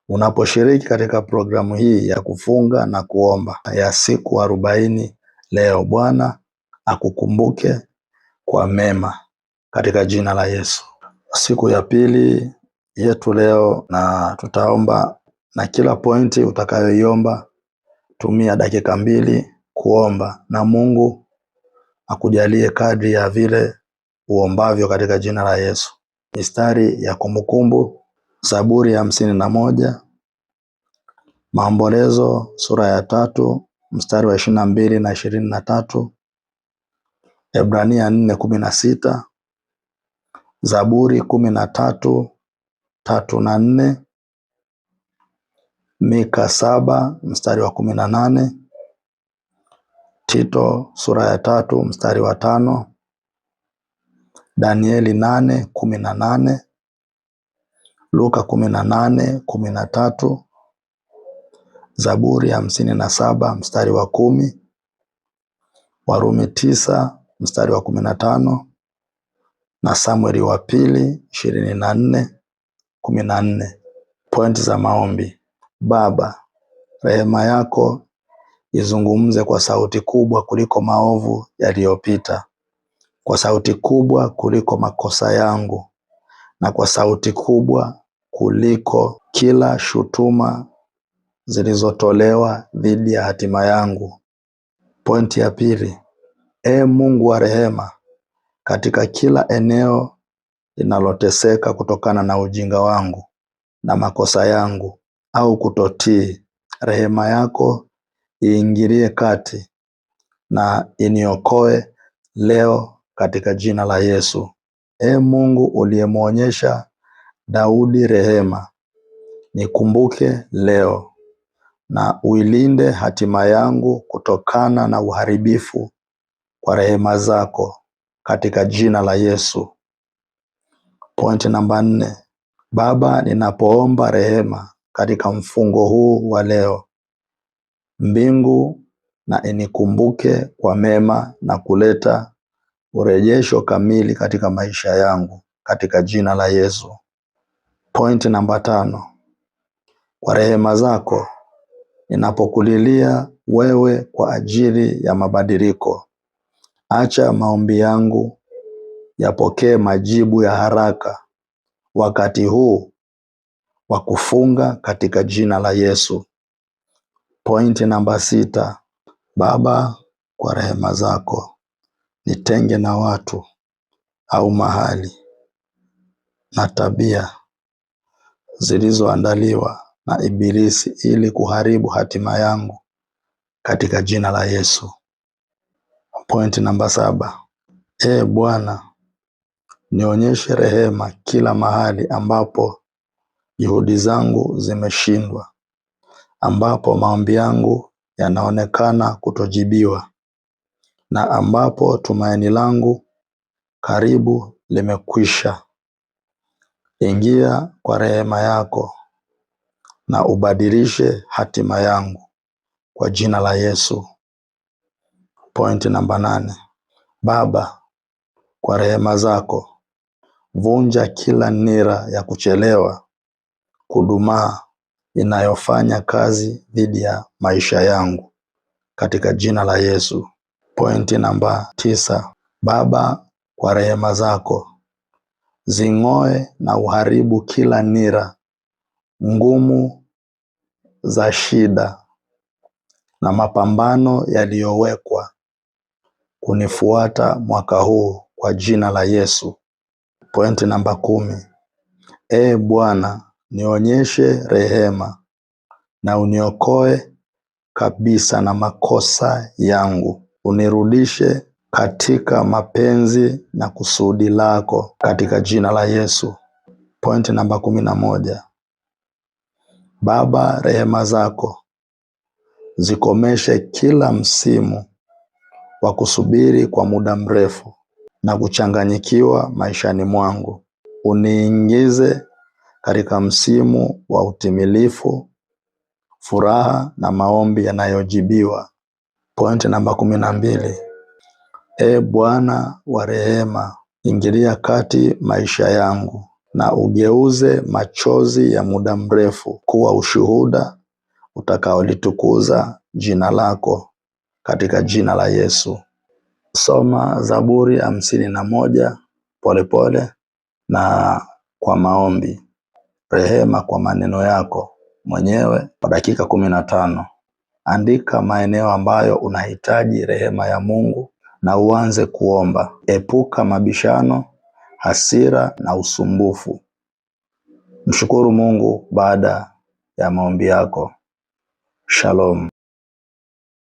Unaposhiriki katika programu hii ya kufunga na kuomba ya siku 40 leo, Bwana akukumbuke kwa mema katika jina la Yesu. Siku ya pili yetu leo, na tutaomba, na kila pointi utakayoiomba tumia dakika 2 kuomba, na Mungu akujalie kadri ya vile uombavyo katika jina la Yesu. Mistari ya kumbukumbu: Zaburi ya 51, Maombolezo sura ya 3 mstari wa 22 na 23, Ebrania 4:16, Zaburi 13:3 na 4, Mika 7 mstari wa 18, Tito sura ya 3 mstari wa 5, Danieli 8:18, Luka 18:13, Zaburi 57 mstari wa 10, Warumi 9 mstari wa 15, na Samueli wa pili 24:14. Pointi za maombi: Baba, rehema yako izungumze kwa sauti kubwa kuliko maovu yaliyopita, kwa sauti kubwa kuliko makosa yangu, na kwa sauti kubwa kuliko kila shutuma zilizotolewa dhidi ya hatima yangu. Pointi ya pili: Mungu wa rehema, katika kila eneo linaloteseka kutokana na ujinga wangu na makosa yangu au kutotii, rehema yako iingilie kati na iniokoe leo katika jina la Yesu. Mungu uliyemwonyesha Daudi rehema, nikumbuke leo na uilinde hatima yangu kutokana na uharibifu kwa rehema zako katika jina la Yesu. Pointi namba 4. Baba, ninapoomba rehema katika mfungo huu wa leo, mbingu na inikumbuke kwa mema na kuleta urejesho kamili katika maisha yangu katika jina la Yesu. Pointi namba 5. Kwa rehema zako ninapokulilia wewe kwa ajili ya mabadiliko, acha maombi yangu yapokee majibu ya haraka wakati huu wa kufunga katika jina la Yesu. Pointi namba 6. Baba, kwa rehema zako nitenge na watu au mahali na tabia zilizoandaliwa na Ibilisi ili kuharibu hatima yangu katika jina la Yesu. Pointi namba 7. Bwana, nionyeshe rehema kila mahali ambapo juhudi zangu zimeshindwa, ambapo maombi yangu yanaonekana kutojibiwa, na ambapo tumaini langu karibu limekwisha. Ingia kwa rehema yako na ubadilishe hatima yangu kwa jina la Yesu. Pointi namba 8. Baba, kwa rehema zako vunja kila nira ya kuchelewa, kudumaa inayofanya kazi dhidi ya maisha yangu katika jina la Yesu. Pointi namba 9. Baba, kwa rehema zako zing'oe na uharibu kila nira ngumu za shida na mapambano yaliyowekwa kunifuata mwaka huu kwa jina la Yesu. Pointi namba 10. Bwana, nionyeshe rehema na uniokoe kabisa na makosa yangu. Unirudishe katika mapenzi na kusudi lako katika jina la Yesu. Pointi namba 11. Baba, rehema zako zikomeshe kila msimu wa kusubiri kwa muda mrefu na kuchanganyikiwa maishani mwangu. Uniingize katika msimu wa utimilifu, furaha na maombi yanayojibiwa. Pointi namba 12. Bwana wa rehema, ingilia kati maisha yangu. na ugeuze machozi ya muda mrefu kuwa ushuhuda utakaolitukuza jina lako, katika jina la Yesu. Soma Zaburi 51 polepole na kwa maombi. Rehema kwa maneno yako mwenyewe kwa dakika 15. Andika maeneo ambayo unahitaji rehema ya Mungu na uanze kuomba. Epuka mabishano, hasira na usumbufu. Mshukuru Mungu baada ya maombi yako. Shalom.